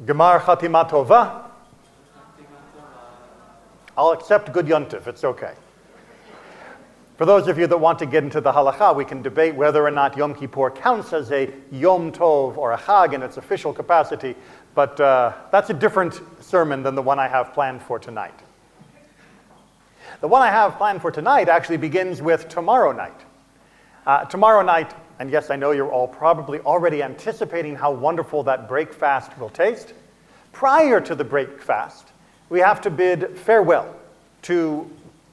Gemar Chatima Tova. I'll accept good yontif, it's okay. For those of you that want to get into the halacha, we can debate whether or not Yom Kippur counts as a Yom Tov or a Chag in its official capacity, but that's a different sermon than the one I have planned for tonight. The one I have planned for tonight actually begins with tomorrow night. Tomorrow night, and yes, I know you're all probably already anticipating how wonderful that break fast will taste. Prior to the break fast, we have to bid farewell to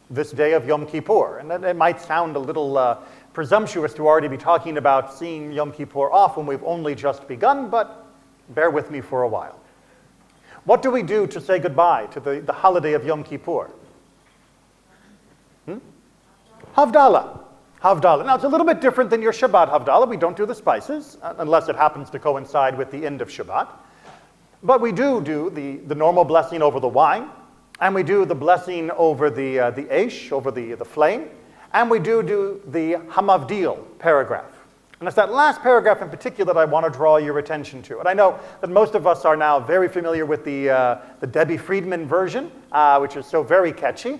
this day of Yom Kippur. And it might sound a little presumptuous to already be talking about seeing Yom Kippur off when we've only just begun, but bear with me for a while. What do we do to say goodbye to the holiday of Yom Kippur? Havdalah. Havdalah. Now, it's a little bit different than your Shabbat Havdalah. We don't do the spices, unless it happens to coincide with the end of Shabbat. But we do the normal blessing over the wine, and we do the blessing over the Eish, over the flame, and we do the Hamavdil paragraph. And it's that last paragraph in particular that I want to draw your attention to. And I know that most of us are now very familiar with the Debbie Friedman version, which is so very catchy.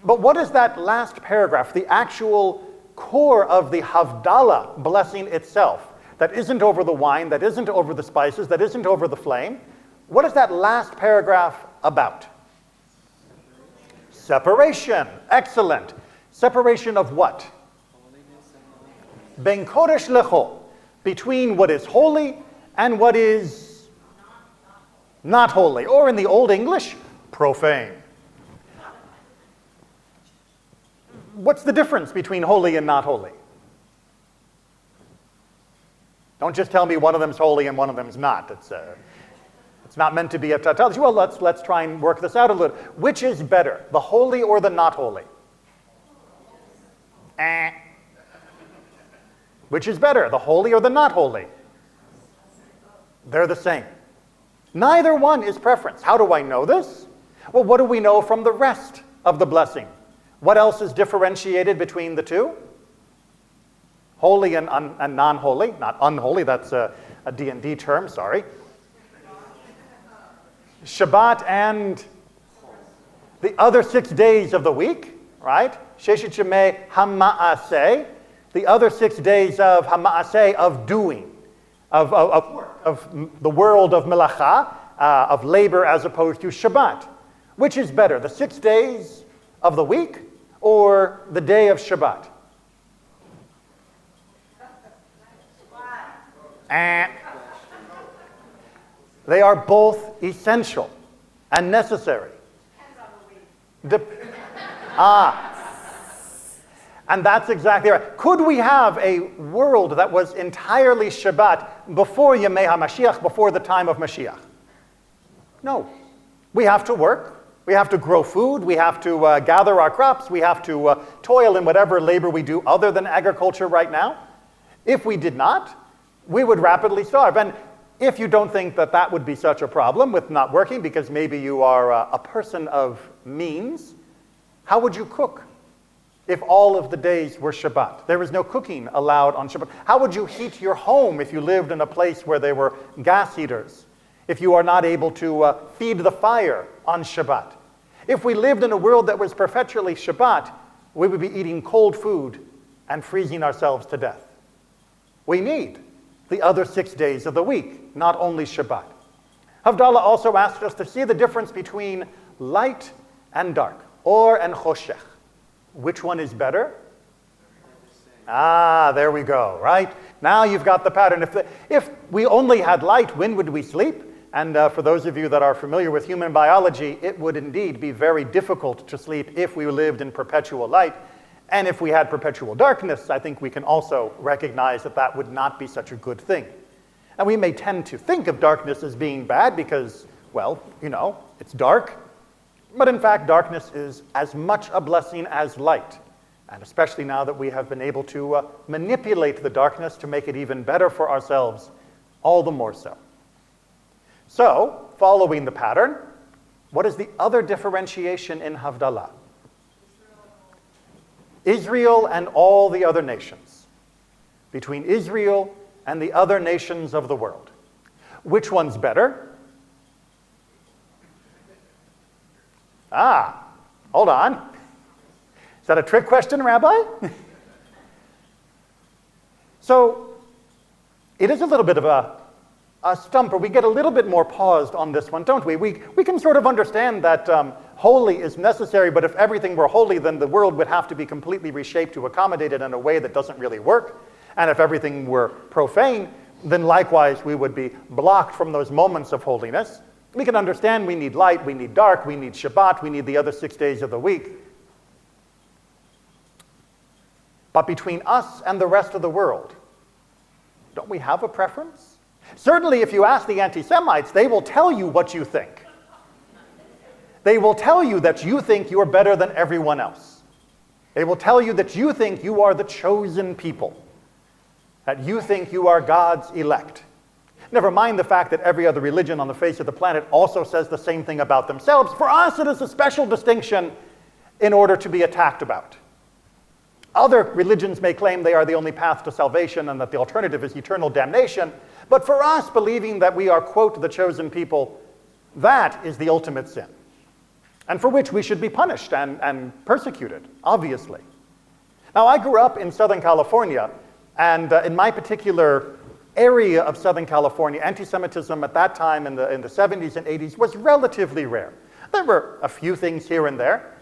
But what is that last paragraph, the actual core of the Havdalah blessing itself, that isn't over the wine, that isn't over the spices, that isn't over the flame? What is that last paragraph about? Separation. Excellent. Separation of what? Ben kodesh lecho, between what is holy and what is not holy, or in the Old English, profane. What's the difference between holy and not holy? Don't just tell me one of them's holy and one of them's not. It's not meant to be a tautology. Well, let's try and work this out a little. Which is better, the holy or the not holy? Which is better, the holy or the not holy? They're the same. Neither one is preference. How do I know this? Well, what do we know from the rest of the blessing? What else is differentiated between the two? Holy and non-holy. Not unholy, that's a D&D term, sorry. Shabbat and the other 6 days of the week, right? Sheshet Yemei HaMa'aseh, the other 6 days of HaMa'aseh, of doing, of the world of Melacha, of labor as opposed to Shabbat. Which is better, the 6 days of the week or the day of Shabbat? They are both essential and necessary. And that's exactly right. Could we have a world that was entirely Shabbat before Yemei HaMashiach, before the time of Mashiach? No. We have to work. We have to grow food, we have to gather our crops, we have to toil in whatever labor we do other than agriculture right now. If we did not, we would rapidly starve. And if you don't think that that would be such a problem with not working, because maybe you are a person of means, how would you cook if all of the days were Shabbat? There is no cooking allowed on Shabbat. How would you heat your home if you lived in a place where there were gas heaters? If you are not able to feed the fire on Shabbat? If we lived in a world that was perpetually Shabbat, we would be eating cold food and freezing ourselves to death. We need the other 6 days of the week, not only Shabbat. Havdalah also asked us to see the difference between light and dark, or and choshech. Which one is better? There we go, right? Now you've got the pattern. If we only had light, when would we sleep? And for those of you that are familiar with human biology, it would indeed be very difficult to sleep if we lived in perpetual light. And if we had perpetual darkness, I think we can also recognize that that would not be such a good thing. And we may tend to think of darkness as being bad because, well, it's dark. But in fact, darkness is as much a blessing as light. And especially now that we have been able to manipulate the darkness to make it even better for ourselves, all the more so. So, following the pattern, what is the other differentiation in Havdalah? Israel and all the other nations. Between Israel and the other nations of the world. Which one's better? Ah, hold on. Is that a trick question, Rabbi? So it is a little bit of a stumper. We get a little bit more paused on this one, don't we? We can sort of understand that holy is necessary, but if everything were holy, then the world would have to be completely reshaped to accommodate it in a way that doesn't really work. And if everything were profane, then likewise we would be blocked from those moments of holiness. We can understand we need light, we need dark, we need Shabbat, we need the other 6 days of the week. But between us and the rest of the world, don't we have a preference? Certainly if you ask the anti-Semites, they will tell you what you think. They will tell you that you think you're better than everyone else. They will tell you that you think you are the chosen people, that you think you are God's elect. Never mind the fact that every other religion on the face of the planet also says the same thing about themselves. For us, it is a special distinction in order to be attacked about. Other religions may claim they are the only path to salvation and that the alternative is eternal damnation. But for us, believing that we are, quote, the chosen people, that is the ultimate sin, and for which we should be punished and persecuted, obviously. Now, I grew up in Southern California, and in my particular area of Southern California, anti-Semitism at that time in the 70s and 80s was relatively rare. There were a few things here and there.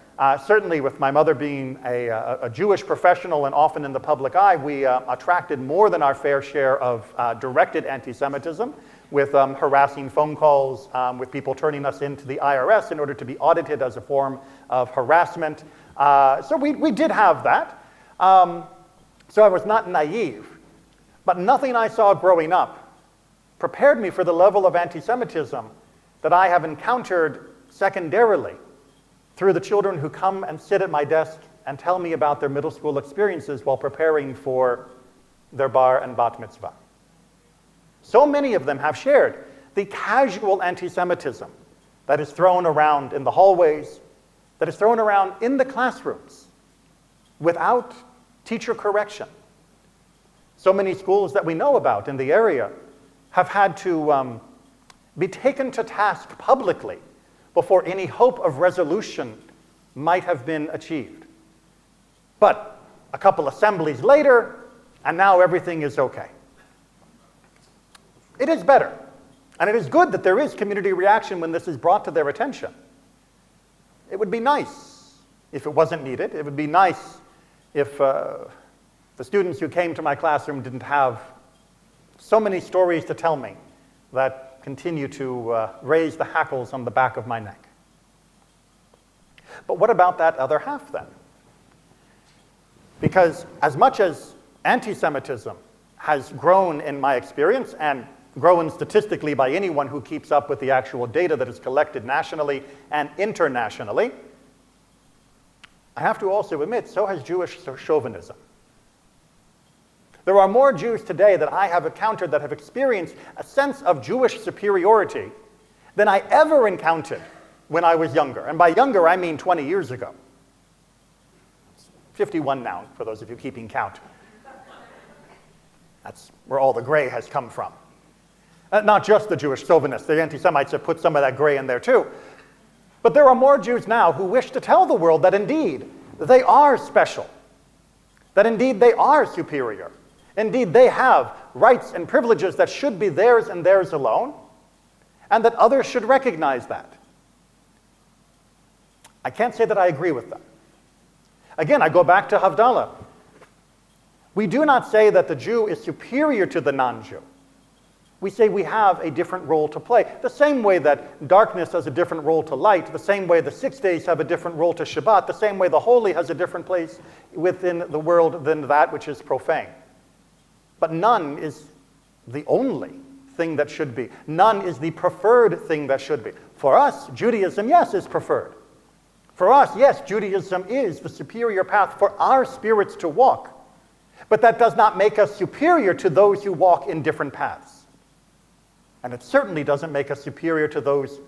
Certainly with my mother being a Jewish professional and often in the public eye, we attracted more than our fair share of directed anti-Semitism with harassing phone calls, with people turning us into the IRS in order to be audited as a form of harassment. So we did have that. So I was not naive. But nothing I saw growing up prepared me for the level of anti-Semitism that I have encountered secondarily through the children who come and sit at my desk and tell me about their middle school experiences while preparing for their bar and bat mitzvah. So many of them have shared the casual anti-Semitism that is thrown around in the hallways, that is thrown around in the classrooms without teacher correction. So many schools that we know about in the area have had to be taken to task publicly before any hope of resolution might have been achieved. But a couple assemblies later, and now everything is okay. It is better, and it is good that there is community reaction when this is brought to their attention. It would be nice if it wasn't needed. It would be nice if the students who came to my classroom didn't have so many stories to tell me that continue to raise the hackles on the back of my neck. But what about that other half then? Because as much as anti-Semitism has grown in my experience and grown statistically by anyone who keeps up with the actual data that is collected nationally and internationally, I have to also admit, so has Jewish chauvinism. There are more Jews today that I have encountered that have experienced a sense of Jewish superiority than I ever encountered when I was younger. And by younger, I mean 20 years ago. 51 now, for those of you keeping count. That's where all the gray has come from. Not just the Jewish chauvinists. The anti-Semites have put some of that gray in there too. But there are more Jews now who wish to tell the world that indeed they are special, that indeed they are superior. Indeed, they have rights and privileges that should be theirs and theirs alone, and that others should recognize that. I can't say that I agree with them. Again, I go back to Havdalah. We do not say that the Jew is superior to the non-Jew. We say we have a different role to play. The same way that darkness has a different role to light, the same way the 6 days have a different role to Shabbat, the same way the holy has a different place within the world than that which is profane. But none is the only thing that should be. None is the preferred thing that should be. For us, Judaism, yes, is preferred. For us, yes, Judaism is the superior path for our spirits to walk. But that does not make us superior to those who walk in different paths. And it certainly doesn't make us superior to those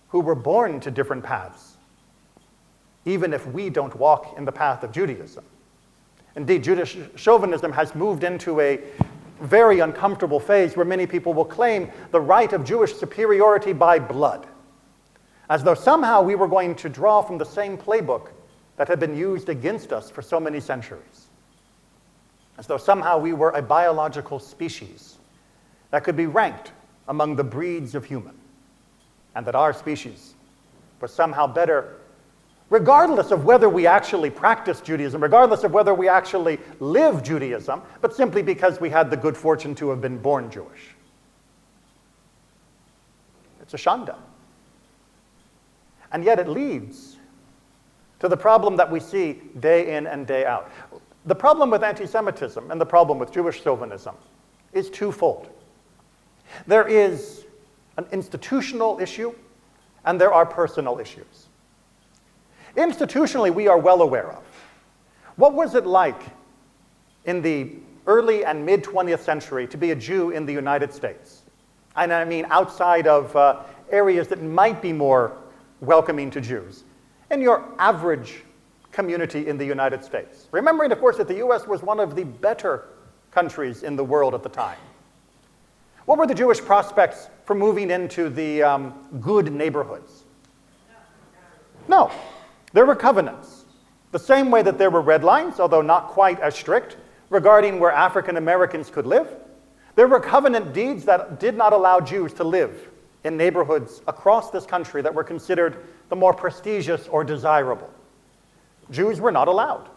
who were born to different paths, even if we don't walk in the path of Judaism. Indeed, Jewish chauvinism has moved into a very uncomfortable phase where many people will claim the right of Jewish superiority by blood. as though somehow we were going to draw from the same playbook that had been used against us for so many centuries, as though somehow we were a biological species that could be ranked among the breeds of human, and that our species was somehow better, regardless of whether we actually practiced Judaism, regardless of whether we actually lived Judaism, but simply because we had the good fortune to have been born Jewish. It's a shanda. And yet it leads to the problem that we see day in and day out. The problem with anti-Semitism and the problem with Jewish chauvinism is twofold. There is an institutional issue, and there are personal issues. Institutionally, we are well aware of. What was it like in the early and mid-20th century to be a Jew in the United States? And I mean outside of areas that might be more welcoming to Jews, in your average community in the United States. Remembering, of course, that the US was one of the better countries in the world at the time. What were the Jewish prospects for moving into the good neighborhoods? No. There were covenants. The same way that there were red lines, although not quite as strict, regarding where African Americans could live. There were covenant deeds that did not allow Jews to live in neighborhoods across this country that were considered the more prestigious or desirable. Jews were not allowed.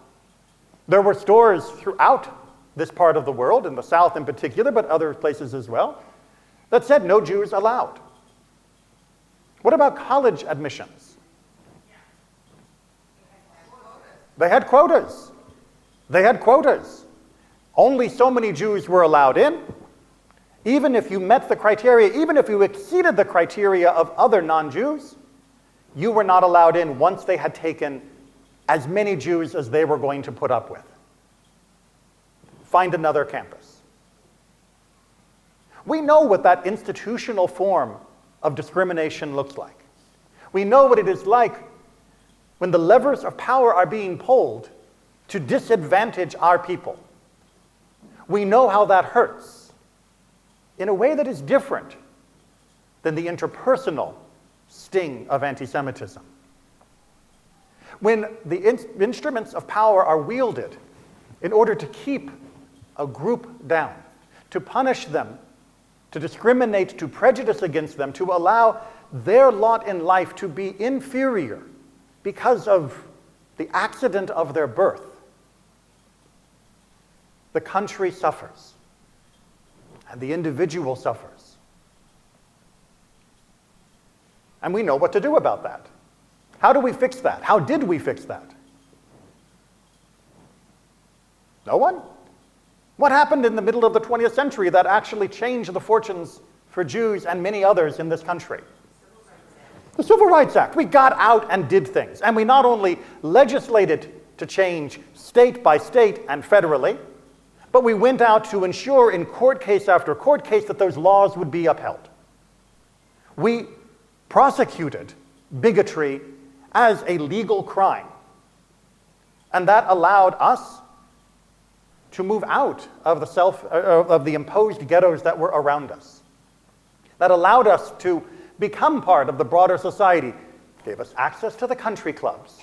There were stores throughout this part of the world, in the South in particular, but other places as well, that said no Jews allowed. What about college admissions? They had quotas. They had quotas. Only so many Jews were allowed in. Even if you met the criteria, even if you exceeded the criteria of other non-Jews, you were not allowed in once they had taken as many Jews as they were going to put up with. Find another campus. We know what that institutional form of discrimination looks like. We know what it is like when the levers of power are being pulled to disadvantage our people. We know how that hurts in a way that is different than the interpersonal sting of anti-Semitism. When the instruments of power are wielded in order to keep a group down, to punish them, to discriminate, to prejudice against them, to allow their lot in life to be inferior because of the accident of their birth, the country suffers, and the individual suffers. And we know what to do about that. How do we fix that? How did we fix that? No one. What happened in the middle of the 20th century that actually changed the fortunes for Jews and many others in this country? The Civil Rights Act. We got out and did things. And we not only legislated to change state by state and federally, but we went out to ensure in court case after court case that those laws would be upheld. We prosecuted bigotry as a legal crime. And that allowed us to move out of the imposed ghettos that were around us. That allowed us to become part of the broader society. It gave us access to the country clubs.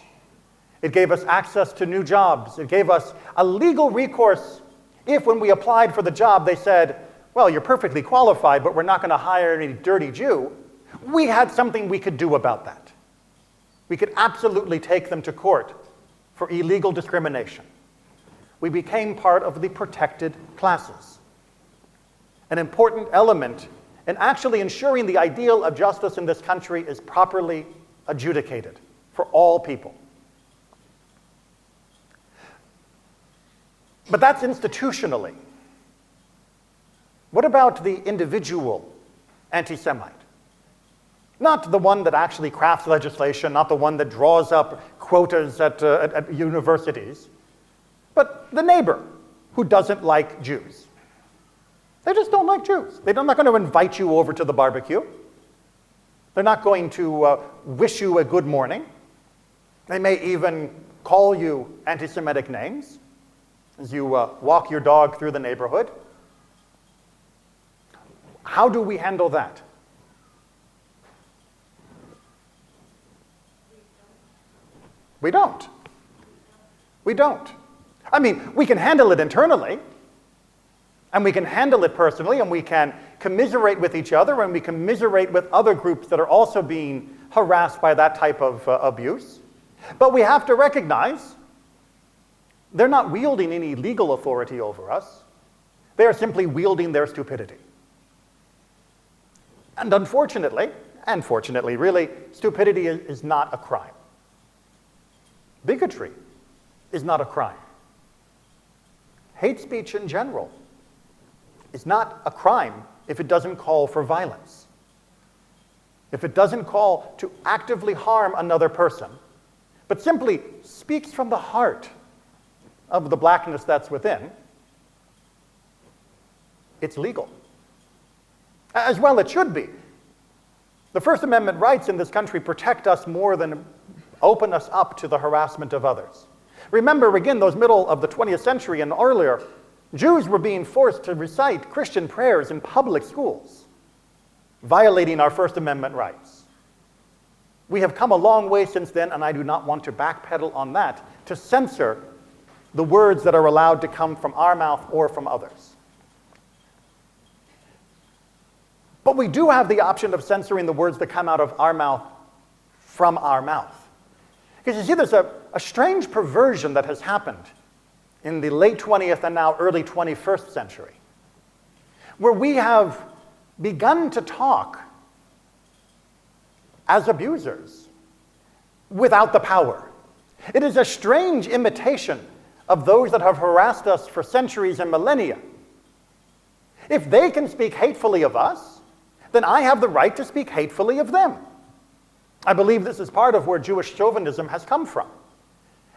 It gave us access to new jobs. It gave us a legal recourse if, when we applied for the job, they said, well, you're perfectly qualified, but we're not going to hire any dirty Jew. We had something we could do about that. We could absolutely take them to court for illegal discrimination. We became part of the protected classes. An important element in actually ensuring the ideal of justice in this country is properly adjudicated for all people. But that's institutionally. What about the individual anti-Semite? Not the one that actually crafts legislation, not the one that draws up quotas at universities, but the neighbor who doesn't like Jews. They just don't like Jews. They're not going to invite you over to the barbecue. They're not going to wish you a good morning. They may even call you anti-Semitic names as you walk your dog through the neighborhood. How do we handle that? We don't. We don't. I mean, we can handle it internally, and we can handle it personally, and we can commiserate with each other, and we commiserate with other groups that are also being harassed by that type of abuse. But we have to recognize they're not wielding any legal authority over us. They are simply wielding their stupidity. And unfortunately, and fortunately really, stupidity is not a crime. Bigotry is not a crime. Hate speech in general is not a crime if it doesn't call for violence. If it doesn't call to actively harm another person, but simply speaks from the heart of the blackness that's within, it's legal. As well it should be. The First Amendment rights in this country protect us more than open us up to the harassment of others. Remember, again, those middle of the 20th century and earlier, Jews were being forced to recite Christian prayers in public schools, violating our First Amendment rights. We have come a long way since then, and I do not want to backpedal on that, to censor the words that are allowed to come from our mouth or from others. But we do have the option of censoring the words that come out of our mouth from our mouth. Because you see, there's a strange perversion that has happened in the late 20th and now early 21st century, where we have begun to talk as abusers without the power. It is a strange imitation of those that have harassed us for centuries and millennia. If they can speak hatefully of us, then I have the right to speak hatefully of them. I believe this is part of where Jewish chauvinism has come from.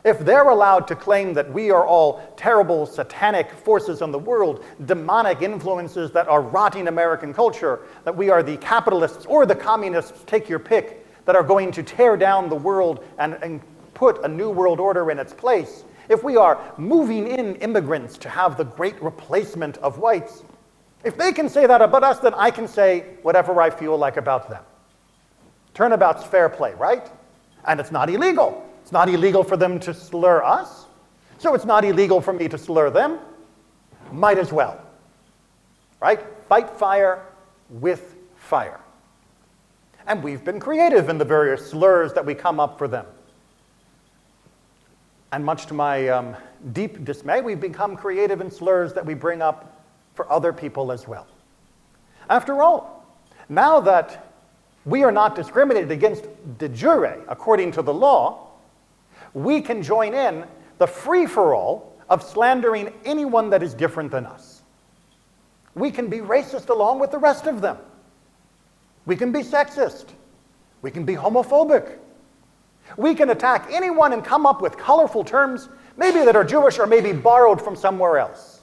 If they're allowed to claim that we are all terrible satanic forces in the world, demonic influences that are rotting American culture, that we are the capitalists or the communists, take your pick, that are going to tear down the world and put a new world order in its place, if we are moving in immigrants to have the great replacement of whites, if they can say that about us, then I can say whatever I feel like about them. Turnabout's fair play, right? And it's not illegal. It's not illegal for them to slur us, so it's not illegal for me to slur them. Might as well, right? Fight fire with fire. And we've been creative in the various slurs that we come up for them. And much to my deep dismay, we've become creative in slurs that we bring up for other people as well. After all, now that we are not discriminated against de jure according to the law, we can join in the free-for-all of slandering anyone that is different than us. We can be racist along with the rest of them. We can be sexist. We can be homophobic. We can attack anyone and come up with colorful terms, maybe that are Jewish or maybe borrowed from somewhere else.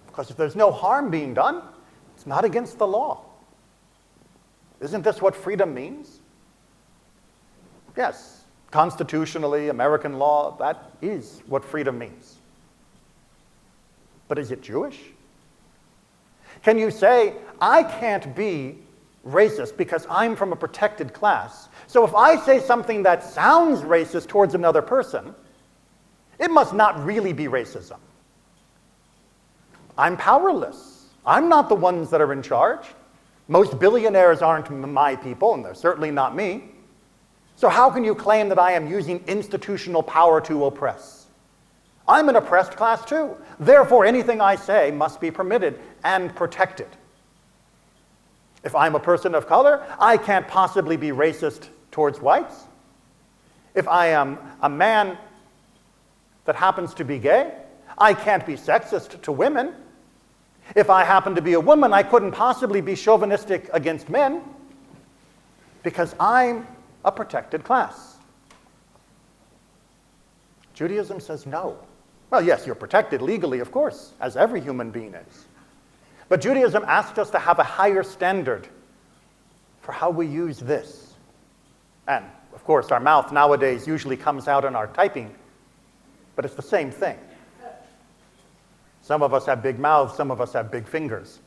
Because if there's no harm being done, it's not against the law. Isn't this what freedom means? Yes, constitutionally, American law, that is what freedom means. But is it Jewish? Can you say, I can't be racist because I'm from a protected class, so if I say something that sounds racist towards another person, it must not really be racism. I'm powerless. I'm not the ones that are in charge. Most billionaires aren't my people, and they're certainly not me. So how can you claim that I am using institutional power to oppress? I'm an oppressed class too. Therefore, anything I say must be permitted and protected. If I'm a person of color, I can't possibly be racist towards whites. If I am a man that happens to be gay, I can't be sexist to women. If I happen to be a woman, I couldn't possibly be chauvinistic against men because I'm a protected class. Judaism says no. Well, yes, you're protected legally, of course, as every human being is. But Judaism asks us to have a higher standard for how we use this. And, of course, our mouth nowadays usually comes out in our typing, but it's the same thing. Some of us have big mouths, some of us have big fingers.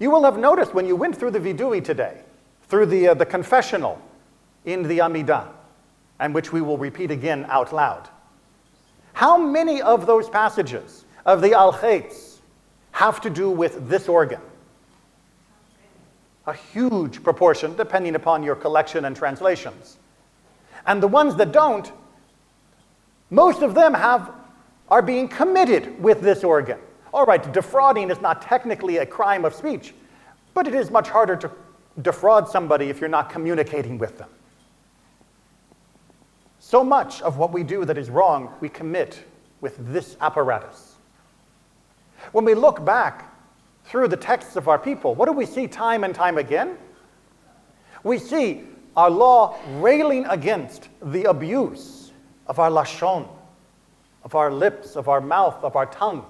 You will have noticed when you went through the vidui today, through the confessional in the Amidah, and which we will repeat again out loud. How many of those passages of the Al-Khaitz have to do with this organ? A huge proportion, depending upon your collection and translations. And the ones that don't, most of them are being committed with this organ. All right, defrauding is not technically a crime of speech, but it is much harder to defraud somebody if you're not communicating with them. So much of what we do that is wrong, we commit with this apparatus. When we look back through the texts of our people, what do we see time and time again? We see our law railing against the abuse of our lashon, of our lips, of our mouth, of our tongue.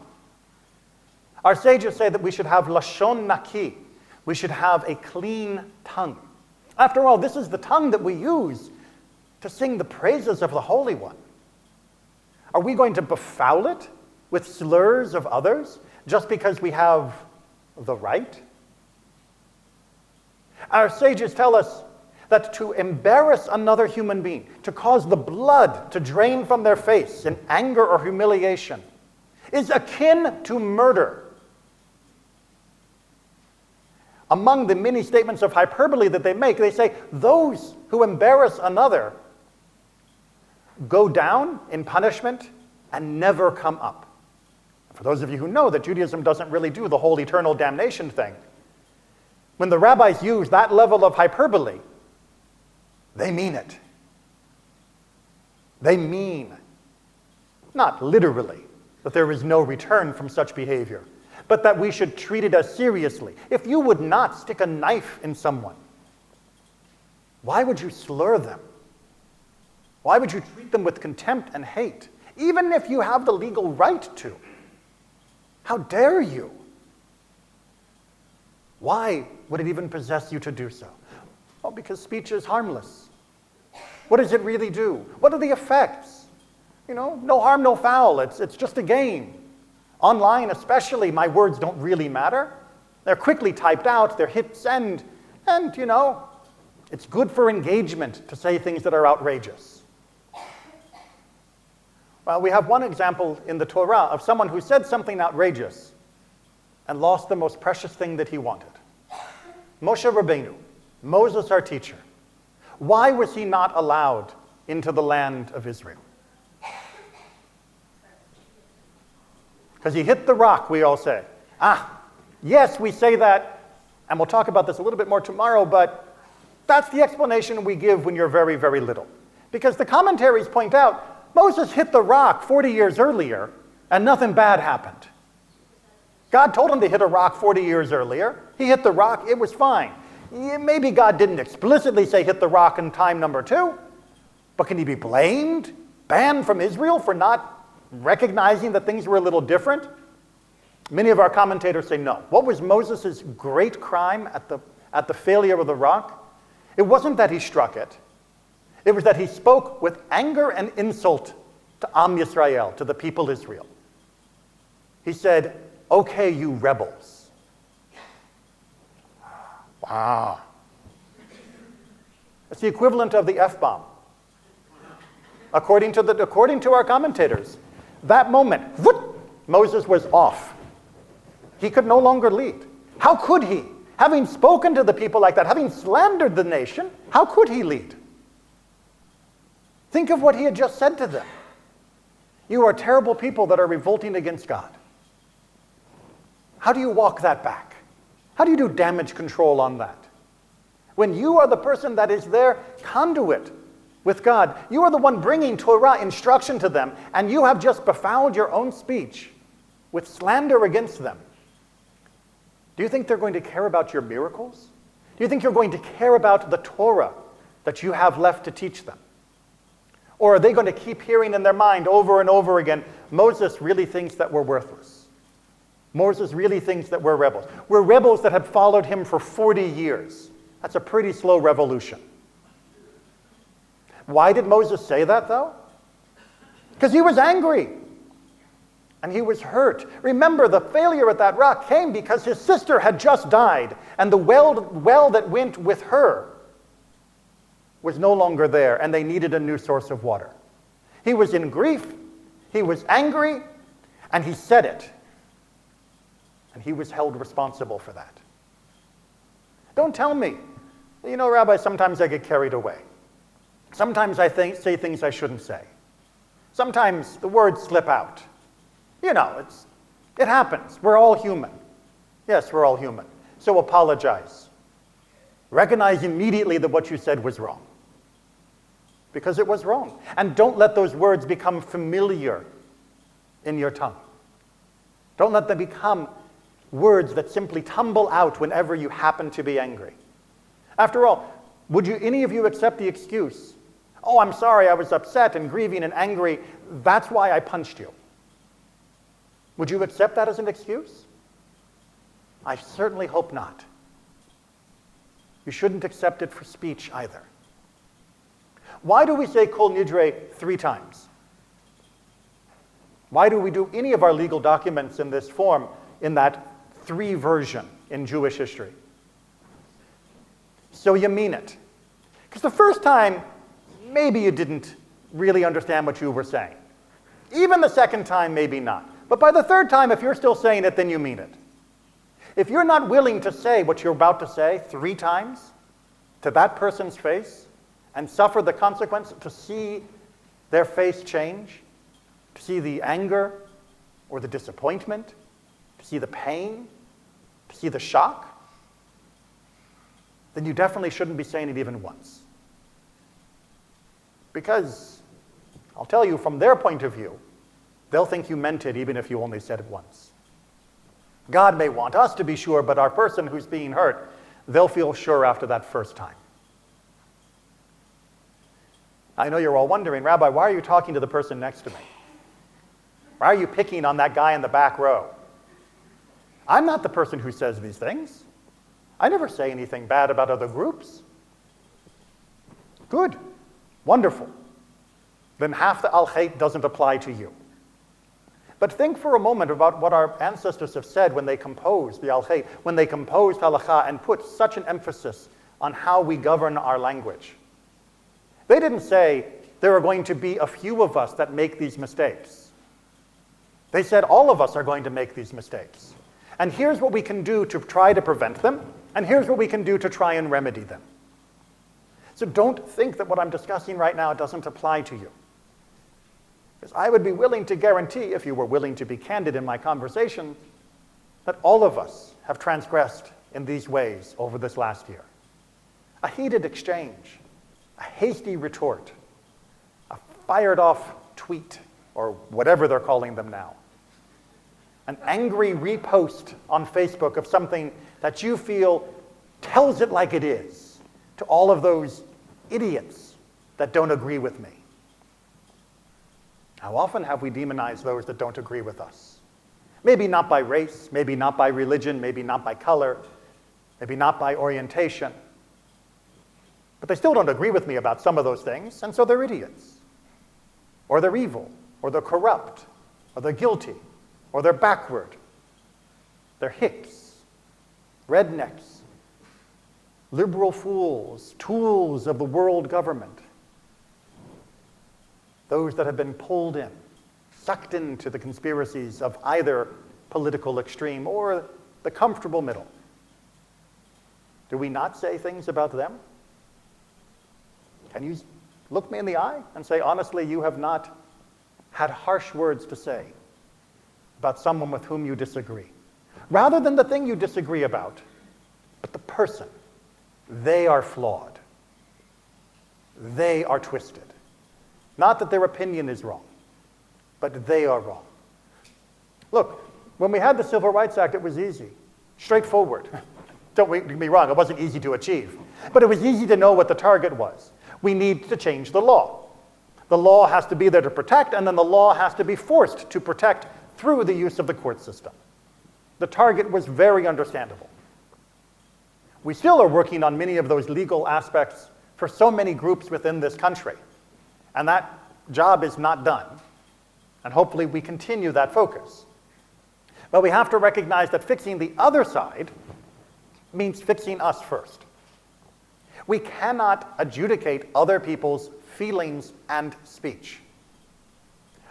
Our sages say that we should have lashon naki. We should have a clean tongue. After all, this is the tongue that we use to sing the praises of the Holy One. Are we going to befoul it with slurs of others just because we have the right? Our sages tell us that to embarrass another human being, to cause the blood to drain from their face in anger or humiliation, is akin to murder. Among the many statements of hyperbole that they make, they say, those who embarrass another go down in punishment and never come up. For those of you who know that Judaism doesn't really do the whole eternal damnation thing, when the rabbis use that level of hyperbole, they mean it. They mean, not literally, that there is no return from such behavior, but that we should treat it as seriously. If you would not stick a knife in someone, why would you slur them? Why would you treat them with contempt and hate, even if you have the legal right to? How dare you? Why would it even possess you to do so? Well, because speech is harmless. What does it really do? What are the effects? No harm, no foul. It's just a game. Online especially, my words don't really matter. They're quickly typed out, they're hit send, and it's good for engagement to say things that are outrageous. Well, we have one example in the Torah of someone who said something outrageous and lost the most precious thing that he wanted. Moshe Rabbeinu, Moses our teacher. Why was he not allowed into the land of Israel? Because he hit the rock, we all say. Yes, we say that, and we'll talk about this a little bit more tomorrow, but that's the explanation we give when you're very, very little. Because the commentaries point out, Moses hit the rock 40 years earlier, and nothing bad happened. God told him to hit a rock 40 years earlier. He hit the rock, it was fine. Maybe God didn't explicitly say hit the rock in time number 2, but can he be blamed, banned from Israel for not recognizing that things were a little different? Many of our commentators say no. What was Moses' great crime at the failure of the rock? It wasn't that he struck it. It was that he spoke with anger and insult to Am Yisrael, to the people Israel. He said, "Okay, you rebels." Wow. It's the equivalent of the F-bomb. According to our commentators, that moment, whoop, Moses was off. He could no longer lead. How could he? Having spoken to the people like that, having slandered the nation, how could he lead? Think of what he had just said to them. You are terrible people that are revolting against God. How do you walk that back? How do you do damage control on that? When you are the person that is their conduit with God, you are the one bringing Torah instruction to them, and you have just befouled your own speech with slander against them. Do you think they're going to care about your miracles? Do you think you're going to care about the Torah that you have left to teach them? Or are they going to keep hearing in their mind over and over again, Moses really thinks that we're worthless. Moses really thinks that we're rebels. We're rebels that have followed him for 40 years. That's a pretty slow revolution. Why did Moses say that, though? Because he was angry. And he was hurt. Remember, the failure at that rock came because his sister had just died, and the well that went with her was no longer there, and they needed a new source of water. He was in grief, he was angry, and he said it. And he was held responsible for that. Don't tell me, you know, Rabbi, sometimes I get carried away. Sometimes I say things I shouldn't say. Sometimes the words slip out. You know, it happens. We're all human. Yes, we're all human. So apologize. Recognize immediately that what you said was wrong. Because it was wrong. And don't let those words become familiar in your tongue. Don't let them become words that simply tumble out whenever you happen to be angry. After all, would any of you accept the excuse, oh, I'm sorry, I was upset and grieving and angry, that's why I punched you? Would you accept that as an excuse? I certainly hope not. You shouldn't accept it for speech either. Why do we say Kol Nidrei 3 times? Why do we do any of our legal documents in this form, in that 3 version in Jewish history? So you mean it. Because the first time, maybe you didn't really understand what you were saying. Even the second time, maybe not. But by the third time, if you're still saying it, then you mean it. If you're not willing to say what you're about to say 3 times to that person's face and suffer the consequence, to see their face change, to see the anger or the disappointment, to see the pain, to see the shock, then you definitely shouldn't be saying it even once. Because, I'll tell you, from their point of view, they'll think you meant it even if you only said it once. God may want us to be sure, but our person who's being hurt, they'll feel sure after that first time. I know you're all wondering, Rabbi, why are you talking to the person next to me? Why are you picking on that guy in the back row? I'm not the person who says these things. I never say anything bad about other groups. Good. Wonderful. Then half the al-Khayt doesn't apply to you. But think for a moment about what our ancestors have said when they composed the al-Khayt, when they composed halakha and put such an emphasis on how we govern our language. They didn't say there are going to be a few of us that make these mistakes. They said all of us are going to make these mistakes. And here's what we can do to try to prevent them, and here's what we can do to try and remedy them. So don't think that what I'm discussing right now doesn't apply to you. Because I would be willing to guarantee, if you were willing to be candid in my conversation, that all of us have transgressed in these ways over this last year. A heated exchange, a hasty retort, a fired-off tweet, or whatever they're calling them now, an angry repost on Facebook of something that you feel tells it like it is to all of those idiots that don't agree with me. How often have we demonized those that don't agree with us? Maybe not by race, maybe not by religion, maybe not by color, maybe not by orientation. But they still don't agree with me about some of those things, and so they're idiots. Or they're evil, or they're corrupt, or they're guilty, or they're backward. They're hicks, rednecks, liberal fools, tools of the world government. Those that have been pulled in, sucked into the conspiracies of either political extreme or the comfortable middle. Do we not say things about them? Can you look me in the eye and say, honestly, you have not had harsh words to say about someone with whom you disagree? Rather than the thing you disagree about, but the person. They are flawed. They are twisted. Not that their opinion is wrong, but they are wrong. Look, when we had the Civil Rights Act, it was easy, straightforward. Don't get me wrong, it wasn't easy to achieve, but it was easy to know what the target was. We need to change the law. The law has to be there to protect, and then the law has to be forced to protect through the use of the court system. The target was very understandable. We still are working on many of those legal aspects for so many groups within this country. And that job is not done. And hopefully we continue that focus. But we have to recognize that fixing the other side means fixing us first. We cannot adjudicate other people's feelings and speech,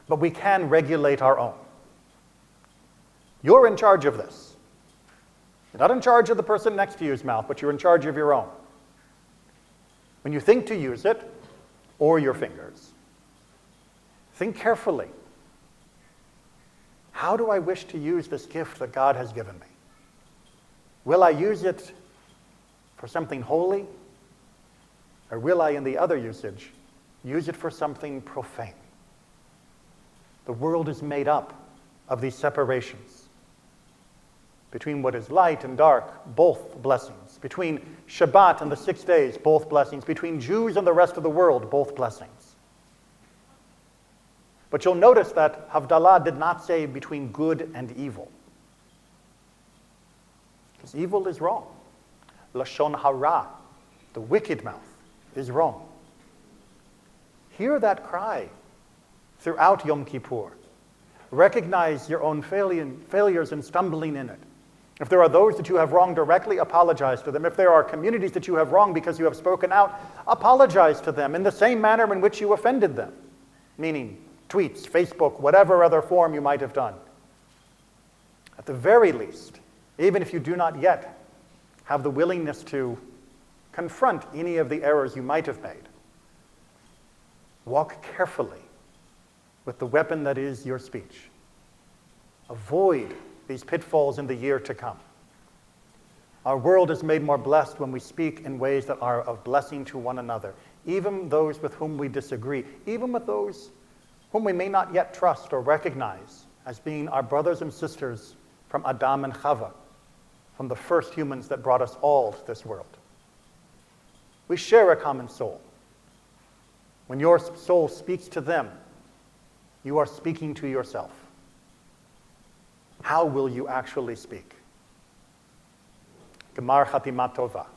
but we can regulate our own. You're in charge of this. You're not in charge of the person next to you's mouth, but you're in charge of your own. When you think to use it, or your fingers, think carefully. How do I wish to use this gift that God has given me? Will I use it for something holy? Or will I, in the other usage, use it for something profane? The world is made up of these separations. Between what is light and dark, both blessings. Between Shabbat and the 6 days, both blessings. Between Jews and the rest of the world, both blessings. But you'll notice that Havdalah did not say between good and evil. Because evil is wrong. Lashon hara, the wicked mouth, is wrong. Hear that cry throughout Yom Kippur. Recognize your own failures and stumbling in it. If there are those that you have wronged directly, apologize to them. If there are communities that you have wronged because you have spoken out, apologize to them in the same manner in which you offended them. Meaning tweets, Facebook, whatever other form you might have done. At the very least, even if you do not yet have the willingness to confront any of the errors you might have made, walk carefully with the weapon that is your speech. Avoid these pitfalls in the year to come. Our world is made more blessed when we speak in ways that are of blessing to one another, even those with whom we disagree, even with those whom we may not yet trust or recognize as being our brothers and sisters from Adam and Chava, from the first humans that brought us all to this world. We share a common soul. When your soul speaks to them, you are speaking to yourself. How will you actually speak? Gemar Chatima Tova.